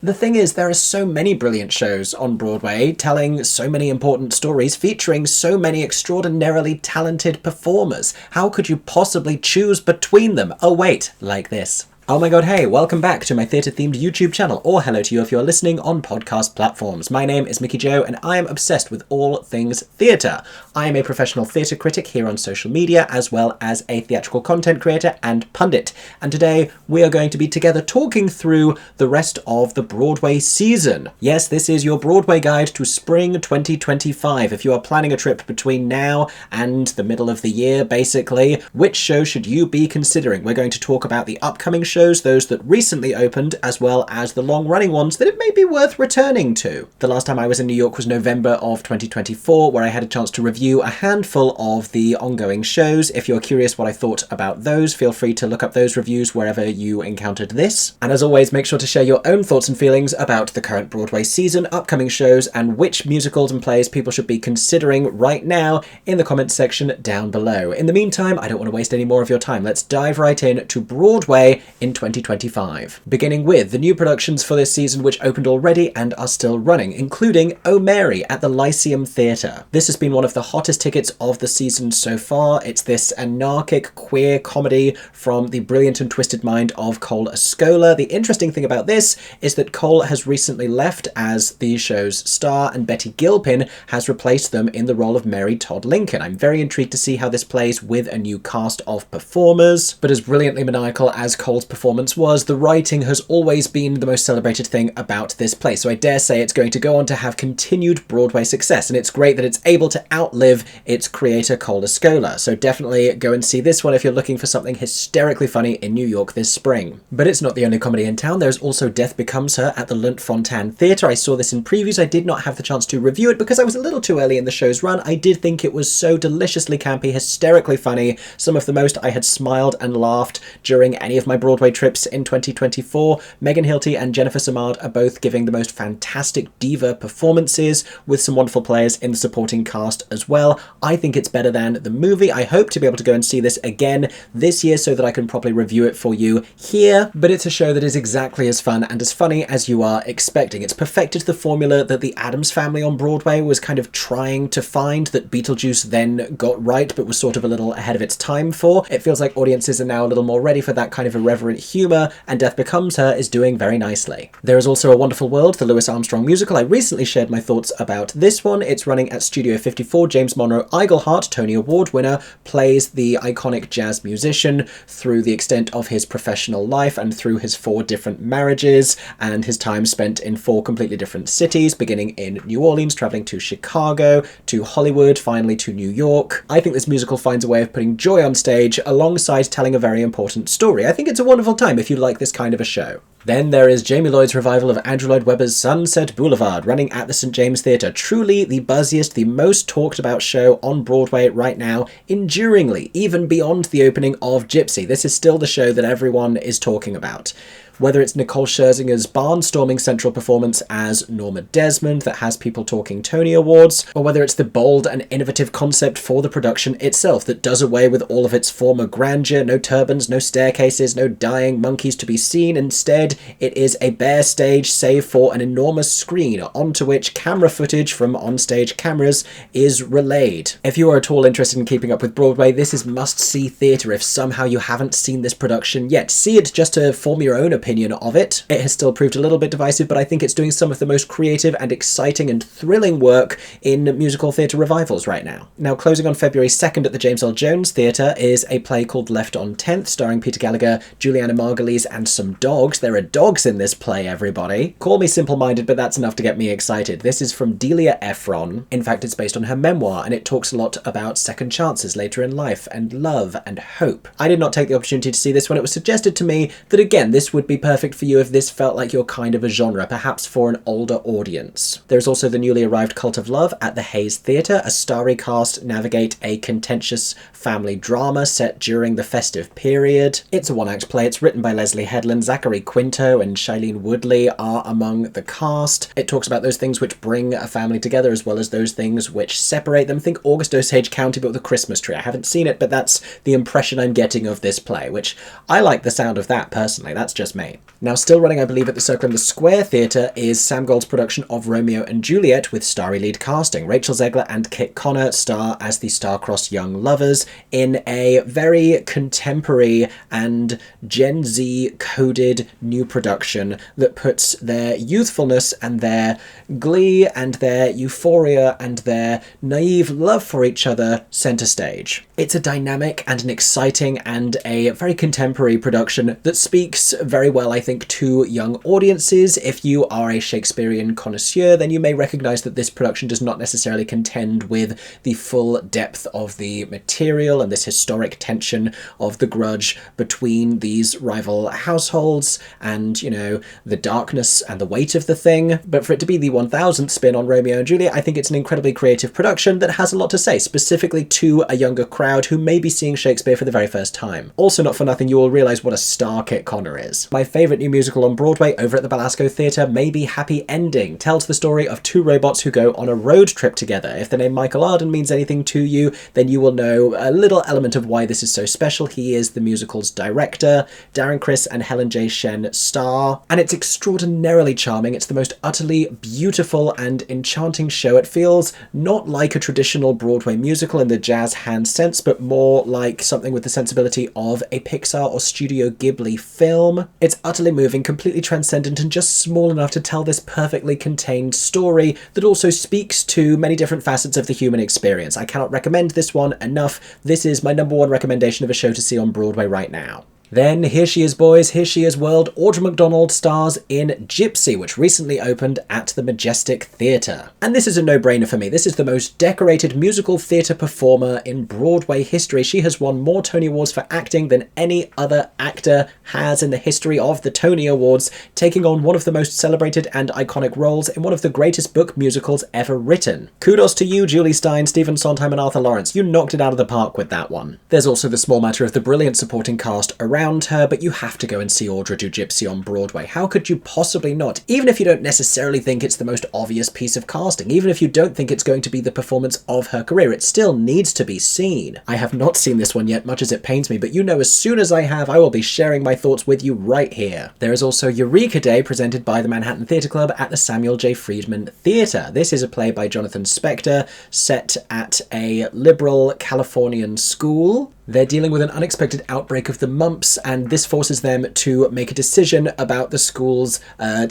The thing is, there are so many brilliant shows on Broadway, telling so many important stories, featuring so many extraordinarily talented performers. How could you possibly choose between them? Oh wait, like this. Oh my god, hey, welcome back to my theatre-themed YouTube channel, or hello to you if you're listening on podcast platforms. My name is Mickey Joe, and I am obsessed with all things theatre. I am a professional theatre critic here on social media, as well as a theatrical content creator and pundit. And today, we are going to be together talking through the rest of the Broadway season. Yes, this is your Broadway guide to spring 2025. If you are planning a trip between now and the middle of the year, basically, which show should you be considering? We're going to talk about the upcoming shows, those that recently opened, as well as the long-running ones that it may be worth returning to. The last time I was in New York was November of 2024, where I had a chance to review a handful of the ongoing shows. If you're curious what I thought about those, feel free to look up those reviews wherever you encountered this. And as always, make sure to share your own thoughts and feelings about the current Broadway season, upcoming shows, and which musicals and plays people should be considering right now in the comments section down below. In the meantime, I don't want to waste any more of your time. Let's dive right in to Broadway in 2025. Beginning with the new productions for this season which opened already and are still running, including Oh Mary at the Lyceum Theatre. This has been one of the hottest tickets of the season so far. It's this anarchic queer comedy from the brilliant and twisted mind of Cole Escola. The interesting thing about this is that Cole has recently left as the show's star, and Betty Gilpin has replaced them in the role of Mary Todd Lincoln. I'm very intrigued to see how this plays with a new cast of performers, but as brilliantly maniacal as Cole's performance was, the writing has always been the most celebrated thing about this play, so I dare say it's going to go on to have continued Broadway success, and it's great that it's able to outlive its creator Cole Escola, so definitely go and see this one if you're looking for something hysterically funny in New York this spring. But it's not the only comedy in town. There's also Death Becomes Her at the Lunt Fontanne Theatre. I saw this in previews. I did not have the chance to review it because I was a little too early in the show's run. I did think it was so deliciously campy, hysterically funny, some of the most I had smiled and laughed during any of my Broadway trips in 2024. Megan Hilty and Jennifer Samard are both giving the most fantastic diva performances, with some wonderful players in the supporting cast as well. I think it's better than the movie. I hope to be able to go and see this again this year so that I can properly review it for you here, but it's a show that is exactly as fun and as funny as you are expecting. It's perfected the formula that the Addams Family on Broadway was kind of trying to find, that Beetlejuice then got right but was sort of a little ahead of its time for. It feels like audiences are now a little more ready for that kind of irreverent humour, and Death Becomes Her is doing very nicely. There is also A Wonderful World, the Louis Armstrong musical. I recently shared my thoughts about this one. It's running at Studio 54. James Monroe Iglehart, Tony Award winner, plays the iconic jazz musician through the extent of his professional life and through his 4 different marriages and his time spent in 4 completely different cities, beginning in New Orleans, travelling to Chicago, to Hollywood, finally to New York. I think this musical finds a way of putting joy on stage alongside telling a very important story. I think it's a wonderful time if you like this kind of a show. Then there is Jamie Lloyd's revival of Andrew Lloyd Webber's Sunset Boulevard, running at the St. James Theatre. Truly the buzziest, the most talked about show on Broadway right now, enduringly, even beyond the opening of Gypsy. This is still the show that everyone is talking about. Whether it's Nicole Scherzinger's barnstorming central performance as Norma Desmond that has people talking Tony Awards, or whether it's the bold and innovative concept for the production itself that does away with all of its former grandeur, no turbans, no staircases, no dying monkeys to be seen. Instead, it is a bare stage save for an enormous screen onto which camera footage from onstage cameras is relayed. If you are at all interested in keeping up with Broadway, this is must-see theatre if somehow you haven't seen this production yet. See it just to form your own opinion of it. It has still proved a little bit divisive, but I think it's doing some of the most creative and exciting and thrilling work in musical theatre revivals right now. Now, closing on February 2nd at the James L. Jones Theatre is a play called Left on 10th, starring Peter Gallagher, Juliana Margulies, and some dogs. There are dogs in this play, everybody. Call me simple-minded, but that's enough to get me excited. This is from Delia Ephron. In fact, it's based on her memoir, and it talks a lot about second chances later in life, and love, and hope. I did not take the opportunity to see this when it was suggested to me that, again, this would be perfect for you if this felt like your kind of a genre, perhaps for an older audience. There's also the newly arrived Cult of Love at the Hayes Theatre. A starry cast navigate a contentious family drama set during the festive period. It's a one-act play. It's written by Leslie Headland. Zachary Quinto and Shailene Woodley are among the cast. It talks about those things which bring a family together as well as those things which separate them. Think August Osage County but with a Christmas tree. I haven't seen it, but that's the impression I'm getting of this play, which I like the sound of that personally. That's just me. Broadway. Now, still running, I believe, at the Circle in the Square Theatre is Sam Gold's production of Romeo and Juliet with starry lead casting. Rachel Zegler and Kit Connor star as the star-crossed young lovers in a very contemporary and Gen Z-coded new production that puts their youthfulness and their glee and their euphoria and their naive love for each other centre stage. It's a dynamic and an exciting and a very contemporary production that speaks very well, I think, to young audiences. If you are a Shakespearean connoisseur, then you may recognise that this production does not necessarily contend with the full depth of the material and this historic tension of the grudge between these rival households and, you know, the darkness and the weight of the thing. But for it to be the 1000th spin on Romeo and Juliet, I think it's an incredibly creative production that has a lot to say, specifically to a younger crowd who may be seeing Shakespeare for the very first time. Also, not for nothing, you will realise what a star Kit Connor is. My favourite new musical on Broadway over at the Belasco Theatre may be Happy Ending. Tells the story of two robots who go on a road trip together. If the name Michael Arden means anything to you, then you will know a little element of why this is so special. He is the musical's director. Darren Criss and Helen J. Shen star, and it's extraordinarily charming. It's the most utterly beautiful and enchanting show. It feels not like a traditional Broadway musical in the jazz hand sense, but more like something with the sensibility of a Pixar or Studio Ghibli film. It's utterly moving, completely transcendent, and just small enough to tell this perfectly contained story that also speaks to many different facets of the human experience. I cannot recommend this one enough. This is my #1 recommendation of a show to see on Broadway right now. Then, Here She Is Boys, Here She Is World, Audra McDonald stars in Gypsy, which recently opened at the Majestic Theatre. And this is a no-brainer for me. This is the most decorated musical theatre performer in Broadway history. She has won more Tony Awards for acting than any other actor has in the history of the Tony Awards, taking on one of the most celebrated and iconic roles in one of the greatest book musicals ever written. Kudos to you, Julie Stein, Stephen Sondheim, and Arthur Lawrence. You knocked it out of the park with that one. There's also the small matter of the brilliant supporting cast around her, but you have to go and see Audra do Gypsy on Broadway. How could you possibly not? Even if you don't necessarily think it's the most obvious piece of casting, even if you don't think it's going to be the performance of her career, it still needs to be seen. I have not seen this one yet, much as it pains me, but you know, as soon as I have, I will be sharing my thoughts with you right here. There is also Eureka Day, presented by the Manhattan Theatre Club at the Samuel J. Friedman Theatre. This is a play by Jonathan Spector, set at a liberal Californian school. They're dealing with an unexpected outbreak of the mumps, and this forces them to make a decision about the school's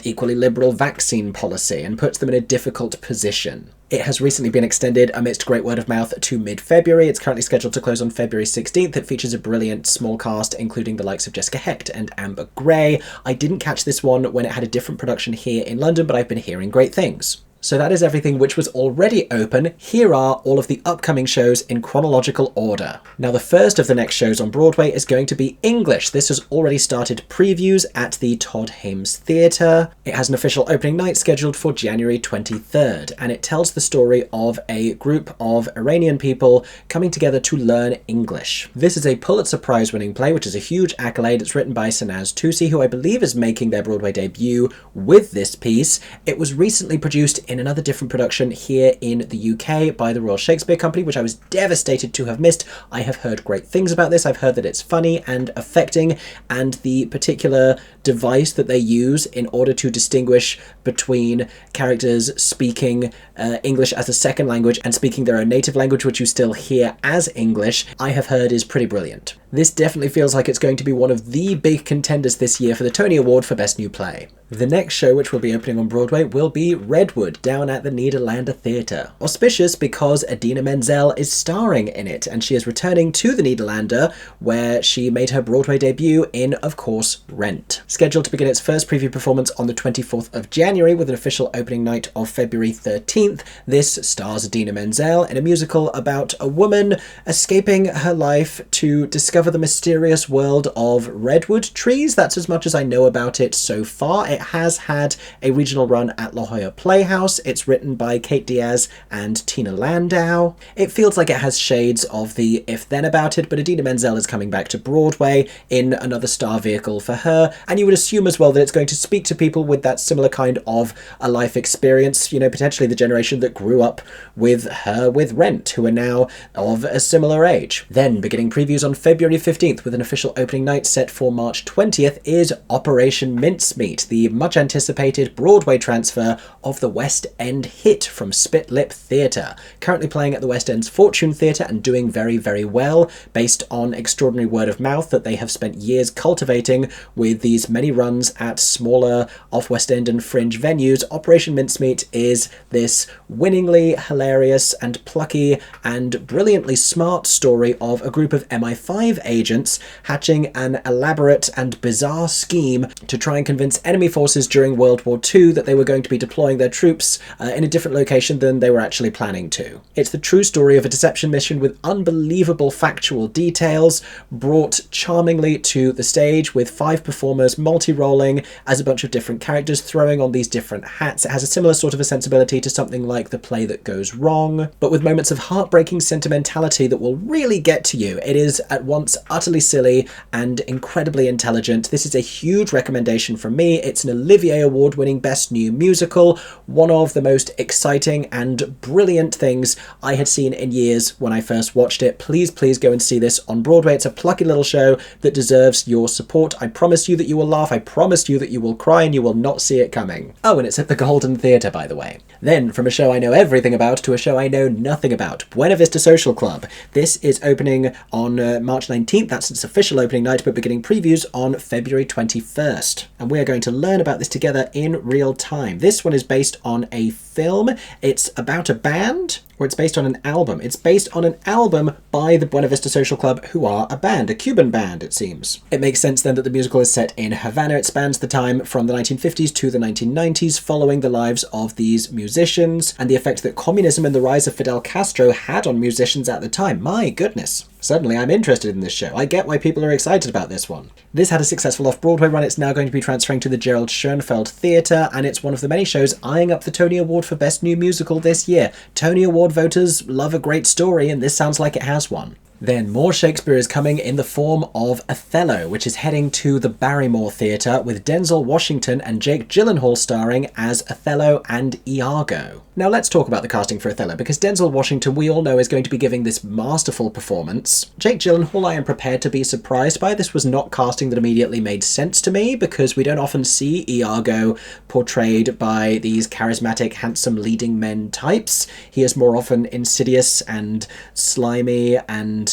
equally liberal vaccine policy and puts them in a difficult position. It has recently been extended amidst great word of mouth to mid-February. It's currently scheduled to close on February 16th. It features a brilliant small cast, including the likes of Jessica Hecht and Amber Gray. I didn't catch this one when it had a different production here in London, but I've been hearing great things. So that is everything which was already open. Here are all of the upcoming shows in chronological order. Now, the first of the next shows on Broadway is going to be English. This has already started previews at the Todd Hames Theatre. It has an official opening night scheduled for January 23rd, and it tells the story of a group of Iranian people coming together to learn English. This is a Pulitzer Prize-winning play, which is a huge accolade. It's written by Sanaz Tusi, who I believe is making their Broadway debut with this piece. It was recently produced in another different production here in the UK by the Royal Shakespeare Company, which I was devastated to have missed. I have heard great things about this. I've heard that it's funny and affecting, and the particular device that they use in order to distinguish between characters speaking English as a second language and speaking their own native language, which you still hear as English, I have heard is pretty brilliant. This definitely feels like it's going to be one of the big contenders this year for the Tony Award for Best New Play. The next show, which will be opening on Broadway, will be Redwood, down at the Nederlander Theatre. Auspicious because Idina Menzel is starring in it, and she is returning to the Nederlander, where she made her Broadway debut in, of course, Rent. Scheduled to begin its first preview performance on the 24th of January, with an official opening night of February 13th, this stars Idina Menzel in a musical about a woman escaping her life to discover the mysterious world of redwood trees. That's as much as I know about it so far. It has had a regional run at La Jolla Playhouse. It's written by Kate Diaz and Tina Landau. It feels like it has shades of the If Then about it, but Idina Menzel is coming back to Broadway in another star vehicle for her, and you would assume as well that it's going to speak to people with that similar kind of a life experience, you know, potentially the generation that grew up with her with Rent, who are now of a similar age. Then, beginning previews on February February 15th, with an official opening night set for March 20th, is Operation Mincemeat, the much-anticipated Broadway transfer of the West End hit from Spit Lip Theatre. Currently playing at the West End's Fortune Theatre and doing very, very well, based on extraordinary word of mouth that they have spent years cultivating with these many runs at smaller off-West End and fringe venues. Operation Mincemeat is this winningly hilarious and plucky and brilliantly smart story of a group of MI5 agents hatching an elaborate and bizarre scheme to try and convince enemy forces during World War II that they were going to be deploying their troops in a different location than they were actually planning to. It's the true story of a deception mission with unbelievable factual details, brought charmingly to the stage with 5 performers multi-rolling as a bunch of different characters throwing on these different hats. It has a similar sort of a sensibility to something like The Play That Goes Wrong, but with moments of heartbreaking sentimentality that will really get to you. It is at once utterly silly and incredibly intelligent. This is a huge recommendation from me. It's an Olivier Award-winning Best New Musical, one of the most exciting and brilliant things I had seen in years when I first watched it. Please, please go and see this on Broadway. It's a plucky little show that deserves your support. I promise you that you will laugh. I promise you that you will cry and you will not see it coming. Oh, and it's at the Golden Theatre, by the way. Then, from a show I know everything about to a show I know nothing about, Buena Vista Social Club. This is opening on March 19th. That's its official opening night, but beginning previews on February 21st. And we are going to learn about this together in real time. This one is based on a film. It's about a band, or it's based on an album. It's based on an album by the Buena Vista Social Club, who are a band, a Cuban band, it seems. It makes sense then that the musical is set in Havana. It spans the time from the 1950s to the 1990s, following the lives of these musicians and the effect that communism and the rise of Fidel Castro had on musicians at the time. My goodness. Suddenly I'm interested in this show. I get why people are excited about this one. This had a successful off-Broadway run. It's now going to be transferring to the Gerald Schoenfeld Theatre, and it's one of the many shows eyeing up the Tony Award for Best New Musical this year. Tony Award voters love a great story, and this sounds like it has one. Then more Shakespeare is coming in the form of Othello, which is heading to the Barrymore Theatre with Denzel Washington and Jake Gyllenhaal starring as Othello and Iago. Now let's talk about the casting for Othello, because Denzel Washington, we all know, is going to be giving this masterful performance. Jake Gyllenhaal, I am prepared to be surprised by. This was not casting that immediately made sense to me, because we don't often see Iago portrayed by these charismatic, handsome leading men types. He is more often insidious and slimy and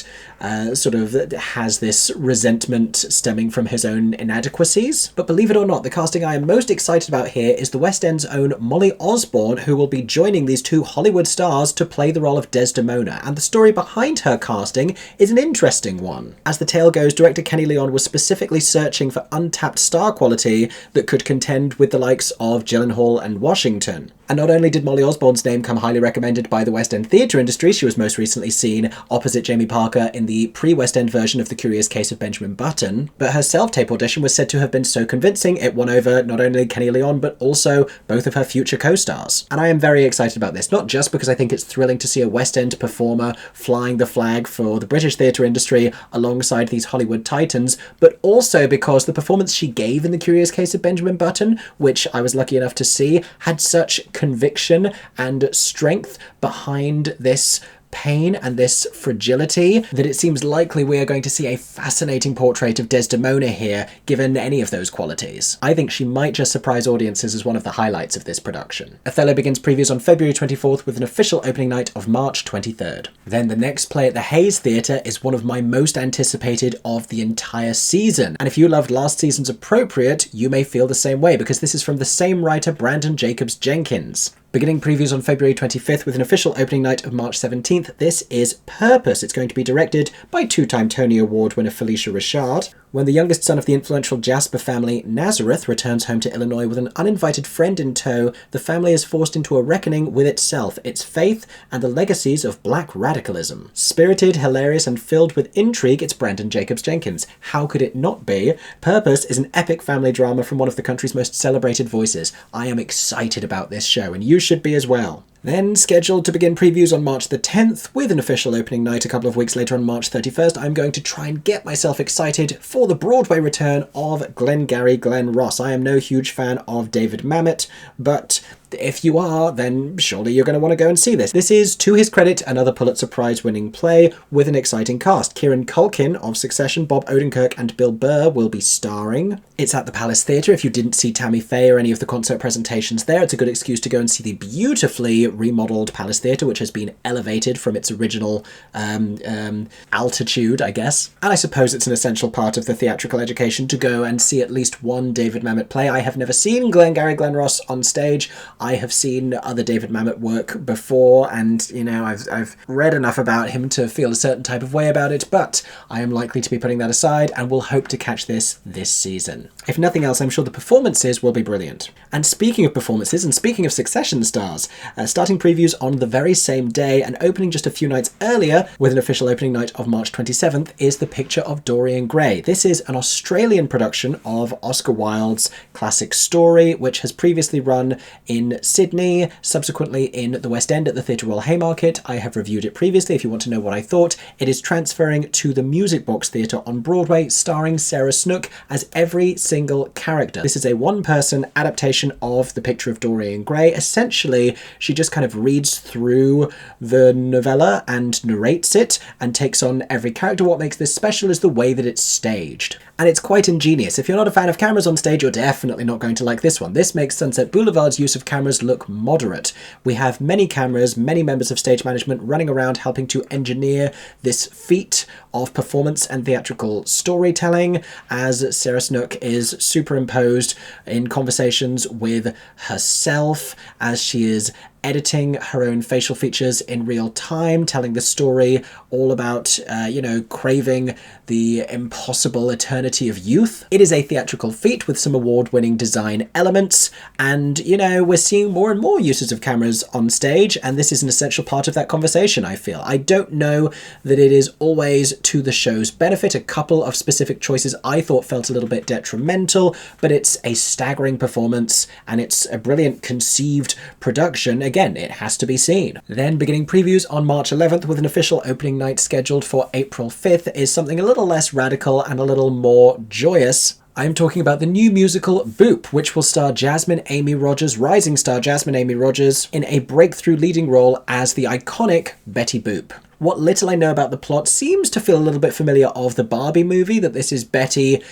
sort of has this resentment stemming from his own inadequacies. But believe it or not, the casting I am most excited about here is the West End's own Molly Osborne, who will be joining these 2 Hollywood stars to play the role of Desdemona. And the story behind her casting is an interesting one. As the tale goes, director Kenny Leon was specifically searching for untapped star quality that could contend with the likes of Gyllenhaal and Washington. And not only did Molly Osborne's name come highly recommended by the West End theatre industry, she was most recently seen opposite Jamie Parker in the pre-West End version of The Curious Case of Benjamin Button, but her self-tape audition was said to have been so convincing it won over not only Kenny Leon, but also both of her future co-stars. And I am very excited about this, not just because I think it's thrilling to see a West End performer flying the flag for the British theatre industry alongside these Hollywood titans, but also because the performance she gave in The Curious Case of Benjamin Button, which I was lucky enough to see, had such conviction and strength behind this pain and this fragility that it seems likely we are going to see a fascinating portrait of Desdemona here, given any of those qualities. I think she might just surprise audiences as one of the highlights of this production. Othello begins previews on February 24th with an official opening night of March 23rd. Then the next play at the Hayes Theatre is one of my most anticipated of the entire season. And if you loved last season's Appropriate, you may feel the same way, because this is from the same writer, Brandon Jacobs Jenkins. Beginning previews on February 25th with an official opening night of March 17th, this is Purpose. It's going to be directed by 2-time Tony Award winner Felicia Richard. When the youngest son of the influential Jasper family, Nazareth, returns home to Illinois with an uninvited friend in tow, the family is forced into a reckoning with itself, its faith, and the legacies of black radicalism. Spirited, hilarious, and filled with intrigue, it's Brandon Jacobs Jenkins. How could it not be? Purpose is an epic family drama from one of the country's most celebrated voices. I am excited about this show, and you should be as well. Then, scheduled to begin previews on March the 10th, with an official opening night a couple of weeks later on March 31st, I'm going to try and get myself excited for the Broadway return of Glengarry Glen Ross. I am no huge fan of David Mamet, but If you are, then surely you're going to want to go and see this. This is, to his credit, another Pulitzer Prize-winning play with an exciting cast. Kieran Culkin of Succession, Bob Odenkirk and Bill Burr will be starring. It's at the Palace Theatre. If you didn't see Tammy Faye or any of the concert presentations there, it's a good excuse to go and see the beautifully remodelled Palace Theatre, which has been elevated from its original altitude, I guess. And I suppose it's an essential part of the theatrical education to go and see at least one David Mamet play. I have never seen Glengarry Glen Ross on stage. I have seen other David Mamet work before, and, you know, I've read enough about him to feel a certain type of way about it, but I am likely to be putting that aside and will hope to catch this season. If nothing else, I'm sure the performances will be brilliant. And speaking of performances, and speaking of Succession stars, starting previews on the very same day and opening just a few nights earlier with an official opening night of March 27th is The Picture of Dorian Gray. This is an Australian production of Oscar Wilde's classic story, which has previously run in Sydney, subsequently in the West End at the Theatre Royal Haymarket. I have reviewed it previously if you want to know what I thought. It is transferring to the Music Box Theatre on Broadway, starring Sarah Snook as every single character. This is a one-person adaptation of The Picture of Dorian Gray. Essentially, she just kind of reads through the novella and narrates it and takes on every character. What makes this special is the way that it's staged. And it's quite ingenious. If you're not a fan of cameras on stage, you're definitely not going to like this one. This makes Sunset Boulevard's use of cameras look moderate. We have many cameras, many members of stage management running around helping to engineer this feat of performance and theatrical storytelling, as Sarah Snook is superimposed in conversations with herself as she is editing her own facial features in real time, telling the story all about, craving the impossible eternity of youth. It is a theatrical feat with some award-winning design elements, and, we're seeing more and more uses of cameras on stage, and this is an essential part of that conversation, I feel. I don't know that it is always to the show's benefit. A couple of specific choices I thought felt a little bit detrimental, but it's a staggering performance, and it's a brilliant conceived production. Again, it has to be seen. Then beginning previews on March 11th with an official opening night scheduled for April 5th is something a little less radical and a little more joyous. I'm talking about the new musical Boop, which will star rising star Jasmine Amy Rogers, in a breakthrough leading role as the iconic Betty Boop. What little I know about the plot seems to feel a little bit familiar of the Barbie movie, that this is Betty,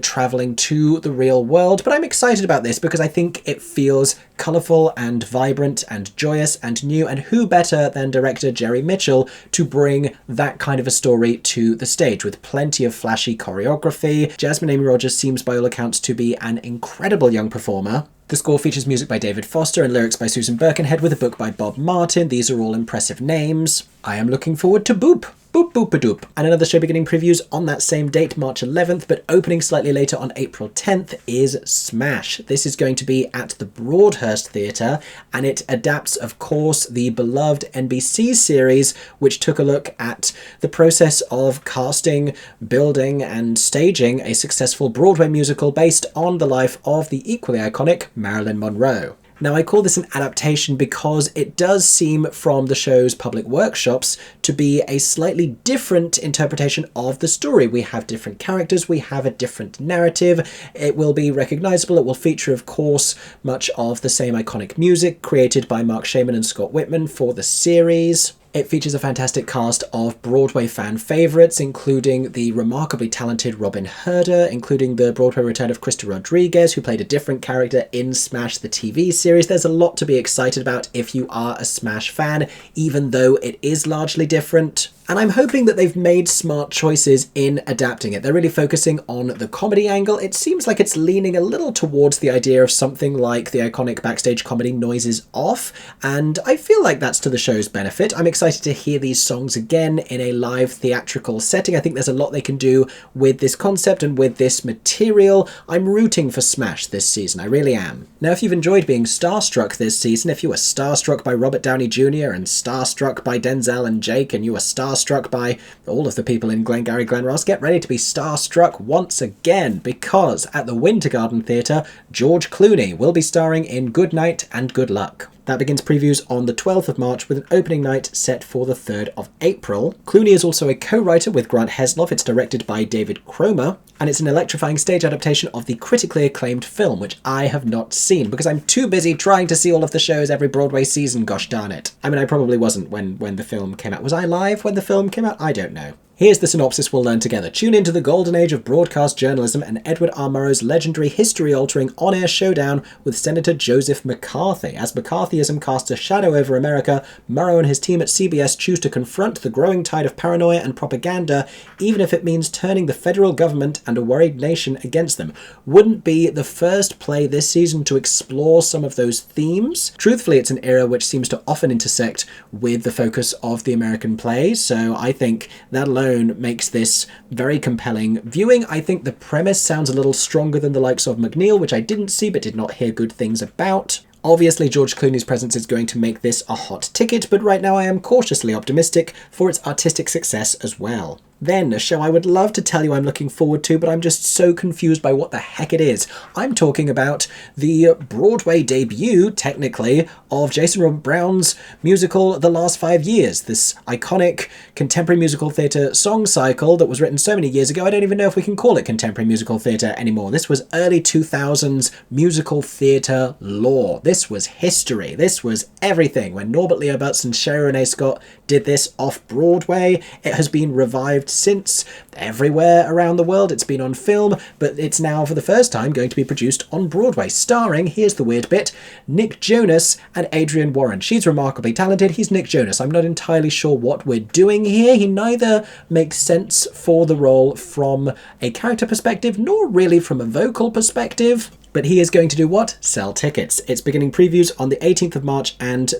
traveling to the real world, but I'm excited about this because I think it feels colourful and vibrant and joyous and new, and who better than director Jerry Mitchell to bring that kind of a story to the stage with plenty of flashy choreography. Jasmine Amy Rogers seems by all accounts to be an incredible young performer. The score features music by David Foster and lyrics by Susan Birkenhead with a book by Bob Martin. These are all impressive names. I am looking forward to Boop. Boop Boop-a-doop. And another show beginning previews on that same date, March 11th, but opening slightly later on April 10th is Smash. This is going to be at the Broadhurst Theatre, and it adapts, of course, the beloved NBC series, which took a look at the process of casting, building, and staging a successful Broadway musical based on the life of the equally iconic Marilyn Monroe. Now, I call this an adaptation because it does seem from the show's public workshops to be a slightly different interpretation of the story. We have different characters, we have a different narrative, it will be recognisable, it will feature, of course, much of the same iconic music created by Mark Shaman and Scott Whitman for the series. It features a fantastic cast of Broadway fan favourites, including the remarkably talented Robin Herder, including the Broadway return of Krista Rodriguez, who played a different character in Smash the TV series. There's a lot to be excited about if you are a Smash fan, even though it is largely different. And I'm hoping that they've made smart choices in adapting it. They're really focusing on the comedy angle. It seems like it's leaning a little towards the idea of something like the iconic backstage comedy Noises Off, and I feel like that's to the show's benefit. I'm excited to hear these songs again in a live theatrical setting. I think there's a lot they can do with this concept and with this material. I'm rooting for Smash this season, I really am. Now, if you've enjoyed being starstruck this season, if you were starstruck by Robert Downey Jr. and starstruck by Denzel and Jake, and you were starstruck by all of the people in Glengarry Glen Ross, get ready to be starstruck once again, because at the Winter Garden Theatre, George Clooney will be starring in Good Night and Good Luck. That begins previews on the 12th of March with an opening night set for the 3rd of April. Clooney is also a co-writer with Grant Heslov. It's directed by David Cromer, and it's an electrifying stage adaptation of the critically acclaimed film, which I have not seen because I'm too busy trying to see all of the shows every Broadway season, gosh darn it. I mean, I probably wasn't when the film came out. Was I live when the film came out? I don't know. Here's the synopsis we'll learn together. Tune into the golden age of broadcast journalism and Edward R. Murrow's legendary history-altering on-air showdown with Senator Joseph McCarthy. As McCarthyism casts a shadow over America, Murrow and his team at CBS choose to confront the growing tide of paranoia and propaganda, even if it means turning the federal government and a worried nation against them. Wouldn't be the first play this season to explore some of those themes. Truthfully, it's an era which seems to often intersect with the focus of the American play, so I think that alone makes this very compelling viewing. I think the premise sounds a little stronger than the likes of McNeil, which I didn't see but did not hear good things about. Obviously, George Clooney's presence is going to make this a hot ticket, but right now I am cautiously optimistic for its artistic success as well. Then, a show I would love to tell you I'm looking forward to, but I'm just so confused by what the heck it is. I'm talking about the Broadway debut, technically, of Jason Robert Brown's musical The Last 5 Years, this iconic contemporary musical theatre song cycle that was written so many years ago, I don't even know if we can call it contemporary musical theatre anymore. This was early 2000s musical theatre lore. This was history. This was everything. When Norbert Leo Butz and Sherry Renee Scott did this off-Broadway, it has been revived since everywhere around the world. It's been on film, but it's now for the first time going to be produced on Broadway, starring, here's the weird bit, Nick Jonas and Adrienne Warren. She's remarkably talented. He's Nick Jonas. I'm not entirely sure what we're doing here. He neither makes sense for the role from a character perspective, nor really from a vocal perspective. But he is going to do what? Sell tickets. It's beginning previews on the 18th of March and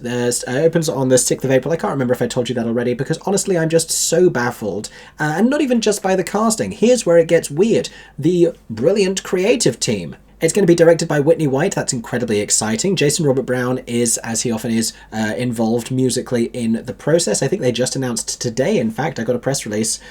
opens on the 6th of April. I can't remember if I told you that already because honestly I'm just so baffled. And not even just by the casting. Here's where it gets weird. The brilliant creative team. It's going to be directed by Whitney White. That's incredibly exciting. Jason Robert Brown is, as he often is, involved musically in the process. I think they just announced today, in fact, I got a press release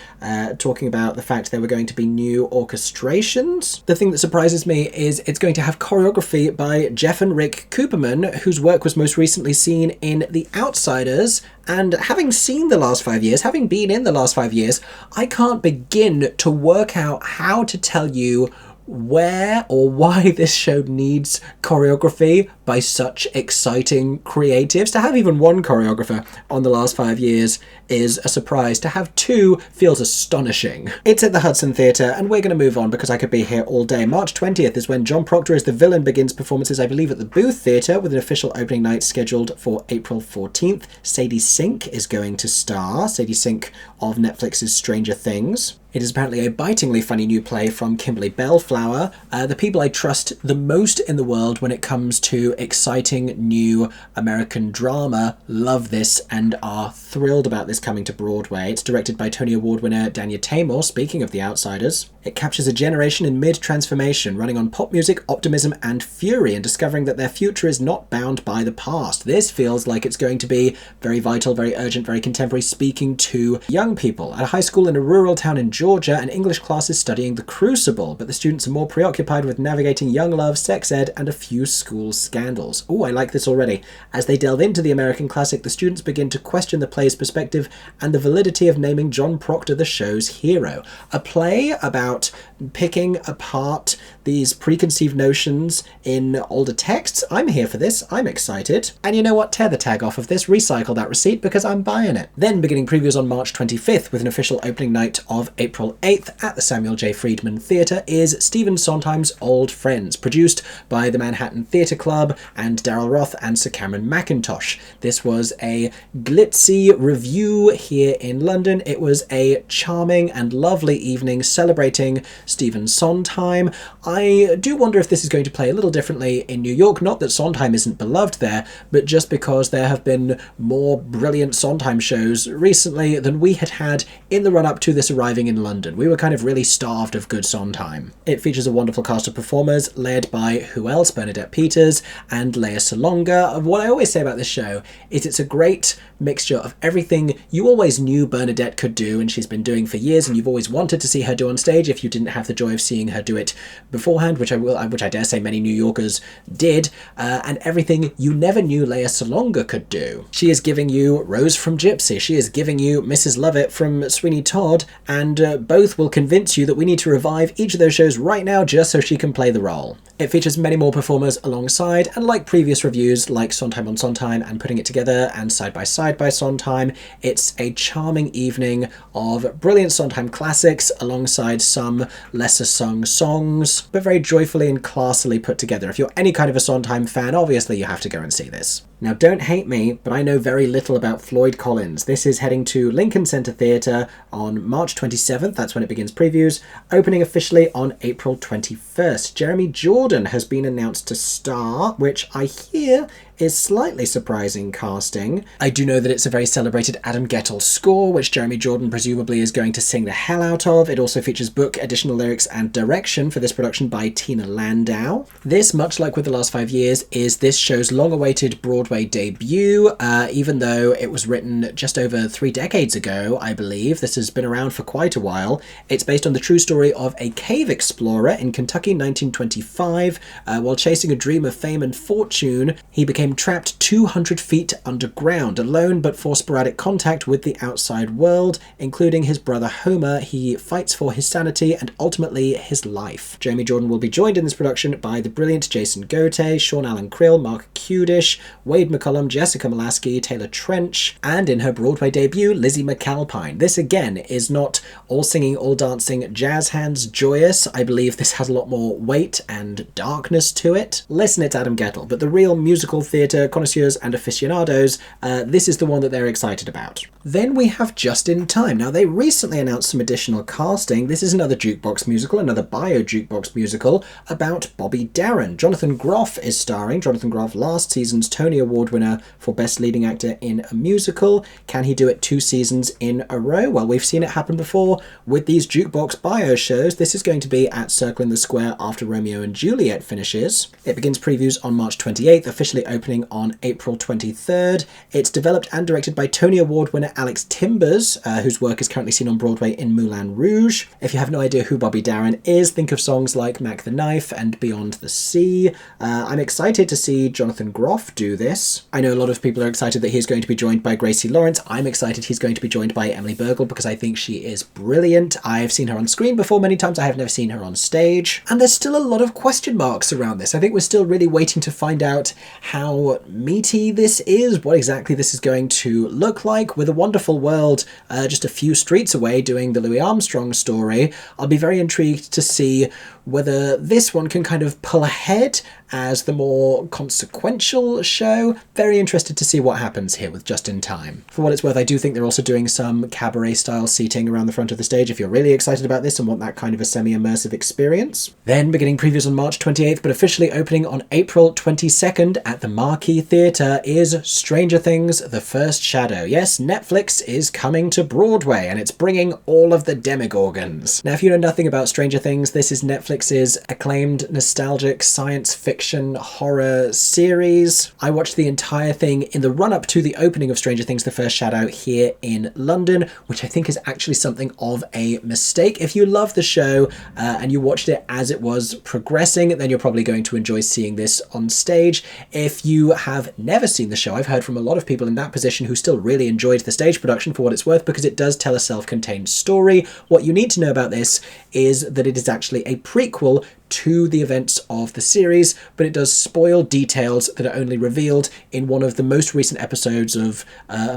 talking about the fact there were going to be new orchestrations. The thing that surprises me is it's going to have choreography by Jeff and Rick Cooperman, whose work was most recently seen in The Outsiders. And having seen The Last 5 Years, having been in The Last 5 Years, I can't begin to work out how to tell you where or why this show needs choreography by such exciting creatives. To have even one choreographer on The Last 5 Years is a surprise. To have two feels astonishing. It's at the Hudson Theatre, and we're going to move on because I could be here all day. March 20th is when John Proctor as the villain begins performances, I believe, at the Booth Theatre, with an official opening night scheduled for April 14th. Sadie Sink is going to star. Sadie Sink of Netflix's Stranger Things. It is apparently a bitingly funny new play from Kimberly Bellflower, the people I trust the most in the world when it comes to exciting new American drama, love this and are thrilled about this coming to Broadway. It's directed by Tony Award winner Danya Tamor, speaking of The Outsiders. It captures a generation in mid-transformation, running on pop music, optimism and fury, and discovering that their future is not bound by the past. This feels like it's going to be very vital, very urgent, very contemporary, speaking to young people. At a high school in a rural town in Georgia, an English class is studying The Crucible, but the students are more preoccupied with navigating young love, sex ed, and a few school scandals. Ooh, I like this already. As they delve into the American classic, the students begin to question the play's perspective and the validity of naming John Proctor the show's hero. A play about picking apart these preconceived notions in older texts. I'm here for this. I'm excited. And you know what? Tear the tag off of this. Recycle that receipt because I'm buying it. Then beginning previews on March 25th with an official opening night of April 8th at the Samuel J. Friedman Theatre is Stephen Sondheim's Old Friends, produced by the Manhattan Theatre Club and Daryl Roth and Sir Cameron McIntosh. This was a glitzy review here in London. It was a charming and lovely evening celebrating Stephen Sondheim. I do wonder if this is going to play a little differently in New York. Not that Sondheim isn't beloved there, but just because there have been more brilliant Sondheim shows recently than we had in the run-up to this arriving in in London. We were kind of really starved of good Sondheim. It features a wonderful cast of performers led by who else? Bernadette Peters and Lea Salonga. What I always say about this show is it's a great mixture of everything you always knew Bernadette could do and she's been doing for years and you've always wanted to see her do on stage if you didn't have the joy of seeing her do it beforehand, which I dare say many New Yorkers did, and everything you never knew Lea Salonga could do. She is giving you Rose from Gypsy, she is giving you Mrs. Lovett from Sweeney Todd, and both will convince you that we need to revive each of those shows right now just so she can play the role. It features many more performers alongside, and like previous reviews like Sondheim on Sondheim and Putting It Together and Side by Side by Sondheim, it's a charming evening of brilliant Sondheim classics alongside some lesser sung songs, but very joyfully and classily put together. If you're any kind of a Sondheim fan, obviously you have to go and see this. Now, don't hate me, but I know very little about Floyd Collins. This is heading to Lincoln Center Theatre on March 27th, that's when it begins previews, opening officially on April 21st. Jeremy Jordan has been announced to star, which I hear is slightly surprising casting. I do know that it's a very celebrated Adam Gettel score, which Jeremy Jordan presumably is going to sing the hell out of. It also features book, additional lyrics, and direction for this production by Tina Landau. This, much like with the last 5 years, is this show's long-awaited Broadway debut, even though it was written just over 3 decades ago, I believe. This has been around for quite a while. It's based on the true story of a cave explorer in Kentucky, 1925. While chasing a dream of fame and fortune, he became trapped 200 feet underground, alone but for sporadic contact with the outside world, including his brother Homer. He fights for his sanity and ultimately his life. Jeremy Jordan will be joined in this production by the brilliant Jason Gote, Sean Allen Krill, Mark Kudish, Wade McCullum, Jessica Molaskey, Taylor Trench, and in her Broadway debut, Lizzie McAlpine. This again is not all singing, all dancing, jazz hands joyous. I believe this has a lot more weight and darkness to it. Listen, it's Adam Gettel, but the real musical theatre connoisseurs and aficionados, this is the one that they're excited about. Then we have Just in Time. Now, they recently announced some additional casting. This is another jukebox musical, another bio-jukebox musical about Bobby Darin. Jonathan Groff is starring. Jonathan Groff, last season's Tony Award winner for Best Leading Actor in a Musical. Can he do it 2 seasons in a row? Well, we've seen it happen before with these jukebox bio shows. This is going to be at Circle in the Square after Romeo and Juliet finishes. It begins previews on March 28th, officially opening on April 23rd. It's developed and directed by Tony Award winner Alex Timbers, whose work is currently seen on Broadway in Moulin Rouge. If you have no idea who Bobby Darin is, think of songs like Mac the Knife and Beyond the Sea. I'm excited to see Jonathan Groff do this. I know a lot of people are excited that he's going to be joined by Gracie Lawrence. I'm excited he's going to be joined by Emily Burgle because I think she is brilliant. I've seen her on screen before many times. I have never seen her on stage. And there's still a lot of question marks around this. I think we're still really waiting to find out how meaty this is, what exactly this is going to look like. With A Wonderful World just a few streets away doing the Louis Armstrong story, I'll be very intrigued to see whether this one can kind of pull ahead as the more consequential show. Very interested to see what happens here with Just in Time. For what it's worth, I do think they're also doing some cabaret-style seating around the front of the stage if you're really excited about this and want that kind of a semi-immersive experience. Then beginning previews on March 28th, but officially opening on April 22nd at the Marquee Theatre is Stranger Things: The First Shadow. Yes, Netflix is coming to Broadway, and it's bringing all of the Demogorgons. Now, if you know nothing about Stranger Things, this is Netflix's acclaimed nostalgic science fiction horror series. I watched the entire thing in the run-up to the opening of Stranger Things: The First Shadow here in London, which I think is actually something of a mistake. If you love the show and you watched it as it was progressing, then you're probably going to enjoy seeing this on stage. If you have never seen the show, I've heard from a lot of people in that position who still really enjoyed the stage production for what it's worth, because it does tell a self-contained story. What you need to know about this is that it is actually a prequel to the events of the series, but it does spoil details that are only revealed in one of the most recent episodes of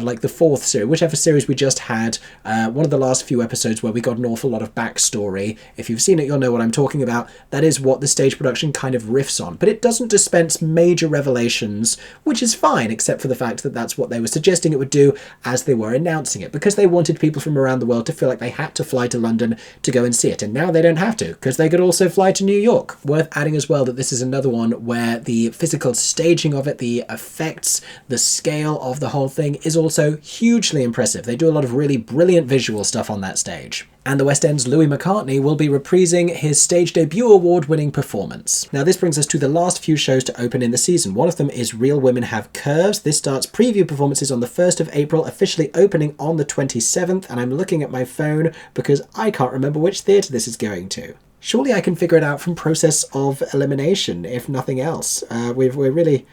like the 4th series, whichever series we just had, one of the last few episodes where we got an awful lot of backstory. If you've seen it, you'll know what I'm talking about. That is what the stage production kind of riffs on, but it doesn't dispense major revelations, which is fine, except for the fact that that's what they were suggesting it would do as they were announcing it, because they wanted people from around the world to feel like they had to fly to London to go and see it, and now they don't have to, because they could also fly to New York. Worth adding as well that this is another one where the physical staging of it, the effects, the scale of the whole thing is also hugely impressive. They do a lot of really brilliant visual stuff on that stage. And the West End's Louis McCartney will be reprising his stage debut award-winning performance. Now this brings us to the last few shows to open in the season. One of them is Real Women Have Curves. This starts preview performances on the 1st of April, officially opening on the 27th, and I'm looking at my phone because I can't remember which theatre this is going to. Surely I can figure it out from process of elimination, if nothing else. We're really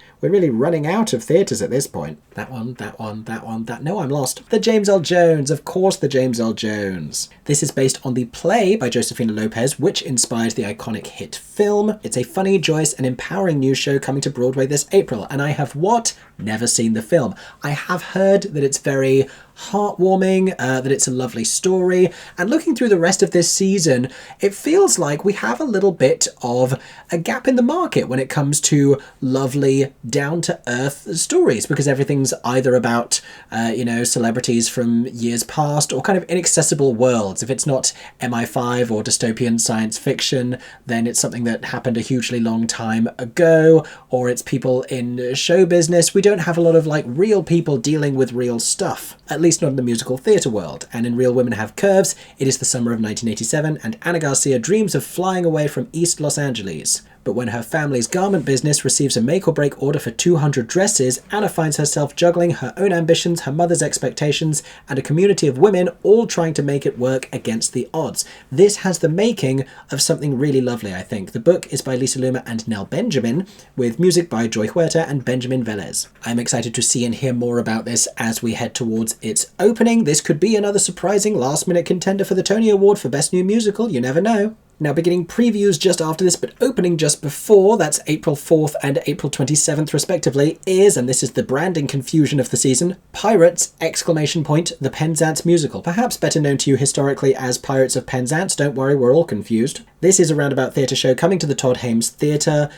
running out of theatres at this point. That one. No, I'm lost. The James L. Jones. Of course, the James L. Jones. This is based on the play by Josefina Lopez, which inspired the iconic hit film. It's a funny, joyous, and empowering new show coming to Broadway this April. And I have what? Never seen the film. I have heard that it's very heartwarming, that it's a lovely story, and looking through the rest of this season, it feels like we have a little bit of a gap in the market when it comes to lovely, down-to-earth stories, because everything's either about, celebrities from years past or kind of inaccessible worlds. If it's not MI5 or dystopian science fiction, then it's something that happened a hugely long time ago, or it's people in show business. We don't have a lot of real people dealing with real stuff, at least not in the musical theatre world. And in Real Women Have Curves, it is the summer of 1987, and Anna Garcia dreams of flying away from East Los Angeles. But when her family's garment business receives a make-or-break order for 200 dresses, Anna finds herself juggling her own ambitions, her mother's expectations, and a community of women all trying to make it work against the odds. This has the making of something really lovely, I think. The book is by Lisa Luma and Nell Benjamin, with music by Joy Huerta and Benjamin Velez. I'm excited to see and hear more about this as we head towards its opening. This could be another surprising last-minute contender for the Tony Award for Best New Musical. You never know. Now beginning previews just after this, but opening just before, that's April 4th and April 27th respectively, is, and this is the branding confusion of the season, Pirates! The Penzance Musical. Perhaps better known to you historically as Pirates of Penzance. Don't worry, we're all confused. This is a roundabout theatre show coming to the Todd Hames Theatre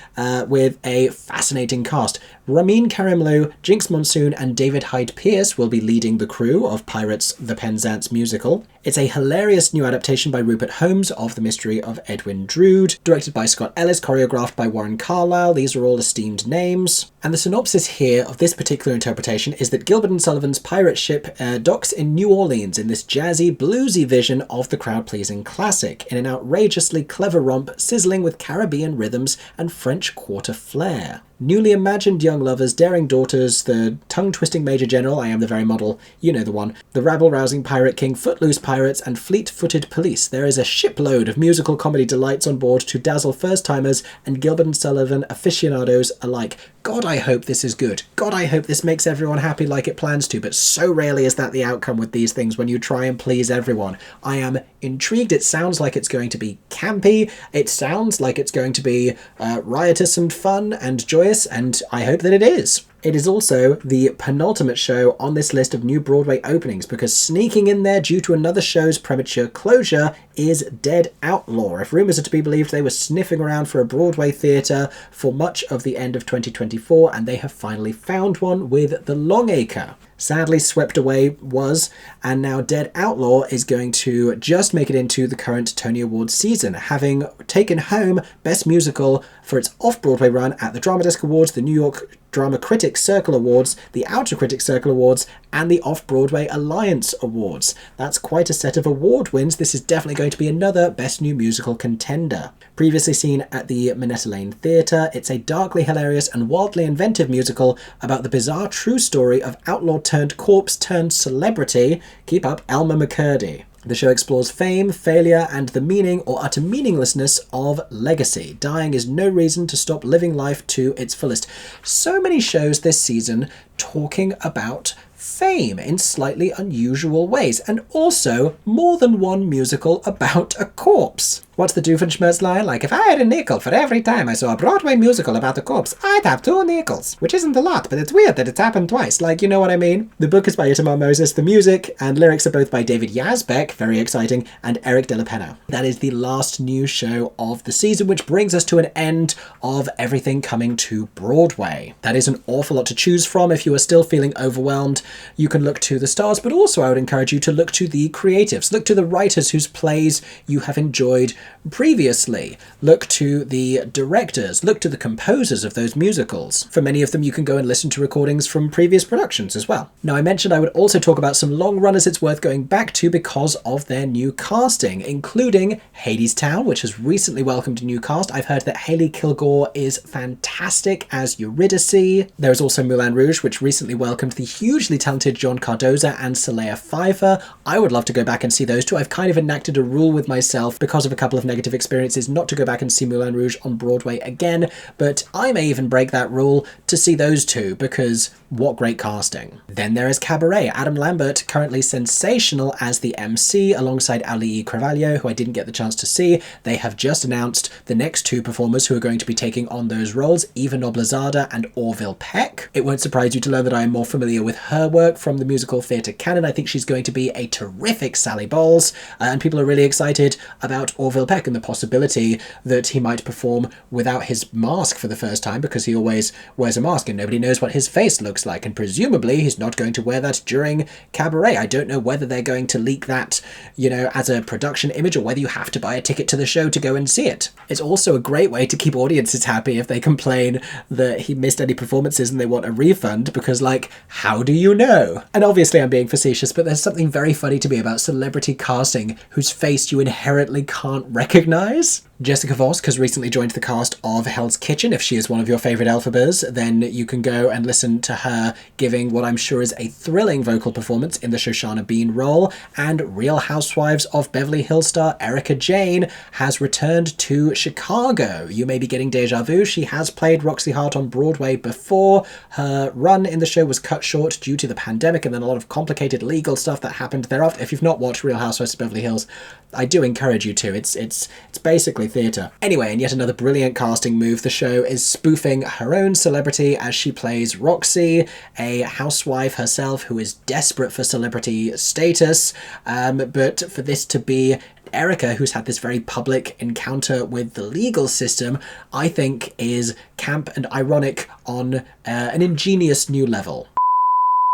with a fascinating cast. Ramin Karimloo, Jinx Monsoon and David Hyde Pierce will be leading the crew of Pirates! The Penzance Musical. It's a hilarious new adaptation by Rupert Holmes of The Mystery of Edwin Drood, directed by Scott Ellis, choreographed by Warren Carlyle. These are all esteemed names. And the synopsis here of this particular interpretation is that Gilbert and Sullivan's pirate ship docks in New Orleans in this jazzy, bluesy vision of the crowd-pleasing classic, in an outrageously clever romp sizzling with Caribbean rhythms and French Quarter flair. Newly imagined young lovers, daring daughters, the tongue-twisting Major General, I am the very model, you know the one, the rabble-rousing Pirate King, footloose pirates, and fleet-footed police. There is a shipload of musical comedy delights on board to dazzle first-timers and Gilbert and Sullivan aficionados alike. God, I hope this is good. God, I hope this makes everyone happy like it plans to, but so rarely is that the outcome with these things when you try and please everyone. I am intrigued. It sounds like it's going to be campy. It sounds like it's going to be riotous and fun and joyous, and I hope that it is. It is also the penultimate show on this list of new Broadway openings, because sneaking in there due to another show's premature closure is Dead Outlaw. If rumours are to be believed, they were sniffing around for a Broadway theatre for much of the end of 2024, and they have finally found one with The Longacre. Sadly swept away was, and now Dead Outlaw is going to just make it into the current Tony Awards season, having taken home Best Musical for its off-Broadway run at the Drama Desk Awards, the New York Drama Critics Circle Awards, the Outer Critics Circle Awards, and the Off-Broadway Alliance Awards. That's quite a set of award wins. This is definitely going to be another Best New Musical contender. Previously seen at the Minetta Lane Theatre, it's a darkly hilarious and wildly inventive musical about the bizarre true story of outlaw turned corpse turned celebrity. Keep up, Elmer McCurdy. The show explores fame, failure, and the meaning or utter meaninglessness of legacy. Dying is no reason to stop living life to its fullest. So many shows this season talking about fame in slightly unusual ways, and also more than one musical about a corpse. What's the Doofenshmirtz line? Like, if I had a nickel for every time I saw a Broadway musical about a corpse, I'd have 2 nickels. Which isn't a lot, but it's weird that it's happened twice. Like, you know what I mean? The book is by Itamar Moses. The music and lyrics are both by David Yazbek, very exciting, and Eric De La Pena. That is the last new show of the season, which brings us to an end of everything coming to Broadway. That is an awful lot to choose from. If you are still feeling overwhelmed, you can look to the stars, but also I would encourage you to look to the creatives. Look to the writers whose plays you have enjoyed previously. Look to the directors, look to the composers of those musicals. For many of them, you can go and listen to recordings from previous productions as well. Now, I mentioned I would also talk about some long runners it's worth going back to because of their new casting, including Hadestown, which has recently welcomed a new cast. I've heard that Hailey Kilgore is fantastic as Eurydice. There is also Moulin Rouge, which recently welcomed the hugely talented John Cardoza and Saleha Pfeiffer. I would love to go back and see those two. I've kind of enacted a rule with myself because of a couple of negative experiences not to go back and see Moulin Rouge on Broadway again, but I may even break that rule to see those two because what great casting. Then there is Cabaret. Adam Lambert, currently sensational as the MC alongside Ali Carvalho, who I didn't get the chance to see. They have just announced the next two performers who are going to be taking on those roles, Eva Noblezada and Orville Peck. It won't surprise you to learn that I am more familiar with her work from the musical theatre canon. I think she's going to be a terrific Sally Bowles, and people are really excited about Orville Peck and the possibility that he might perform without his mask for the first time, because he always wears a mask and nobody knows what his face looks like, and presumably he's not going to wear that during Cabaret. I don't know whether they're going to leak that, you know, as a production image, or whether you have to buy a ticket to the show to go and see it. It's also a great way to keep audiences happy if they complain that he missed any performances and they want a refund, because, like, how do you know? And obviously I'm being facetious, but there's something very funny to me about celebrity casting whose face you inherently can't recognise. Jessica Vosk has recently joined the cast of Hell's Kitchen. If she is one of your favourite Elphabas, then you can go and listen to her giving what I'm sure is a thrilling vocal performance in the Shoshana Bean role. And Real Housewives of Beverly Hills star Erica Jane has returned to Chicago. You may be getting deja vu. She has played Roxy Hart on Broadway before. Her run in the show was cut short due to the pandemic and then a lot of complicated legal stuff that happened thereafter. If you've not watched Real Housewives of Beverly Hills, I do encourage you to. It's basically theatre. Anyway, in yet another brilliant casting move, the show is spoofing her own celebrity as she plays Roxy, a housewife herself who is desperate for celebrity status, but for this to be Erica, who's had this very public encounter with the legal system, I think is camp and ironic on an ingenious new level.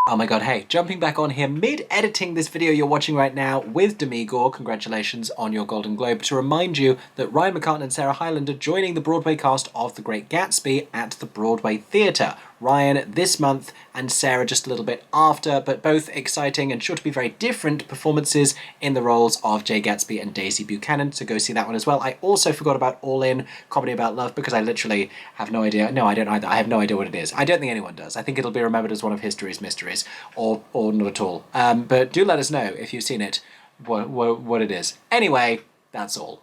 Oh my god, hey, jumping back on here mid-editing this video you're watching right now with Demi Gore, congratulations on your Golden Globe, to remind you that Ryan McCartan and Sarah Hyland are joining the Broadway cast of The Great Gatsby at the Broadway Theatre. Ryan this month and Sarah just a little bit after, but both exciting and sure to be very different performances in the roles of Jay Gatsby and Daisy Buchanan, so go see that one as well. I also forgot about All In, Comedy About Love, because I literally have no idea. No, I don't either. I have no idea what it is. I don't think anyone does. I think it'll be remembered as one of history's mysteries, or not at all. But do let us know if you've seen it, what it is. Anyway, that's all.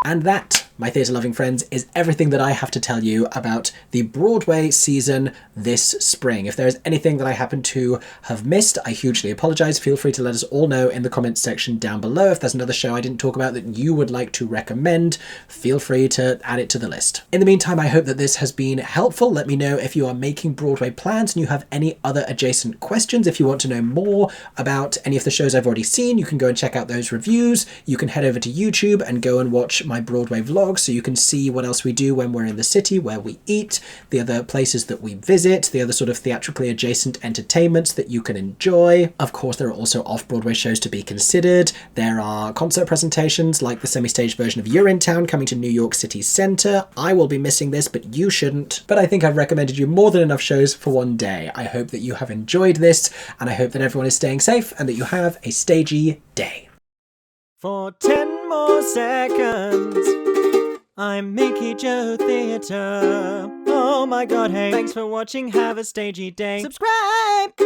And that, my theatre-loving friends, is everything that I have to tell you about the Broadway season this spring. If there is anything that I happen to have missed, I hugely apologise. Feel free to let us all know in the comments section down below. If there's another show I didn't talk about that you would like to recommend, feel free to add it to the list. In the meantime, I hope that this has been helpful. Let me know if you are making Broadway plans and you have any other adjacent questions. If you want to know more about any of the shows I've already seen, you can go and check out those reviews. You can head over to YouTube and go and watch my Broadway vlog so you can see what else we do when we're in the city, where we eat, the other places that we visit, the other sort of theatrically adjacent entertainments that you can enjoy. Of course, there are also off-Broadway shows to be considered. There are concert presentations like the semi-staged version of Urinetown coming to New York City Centre. I will be missing this, but you shouldn't. But I think I've recommended you more than enough shows for one day. I hope that you have enjoyed this, and I hope that everyone is staying safe and that you have a stagey day. For 10 more seconds, I'm Mickey Joe Theatre. Oh my god, hey, thanks for watching, have a stagey day. Subscribe!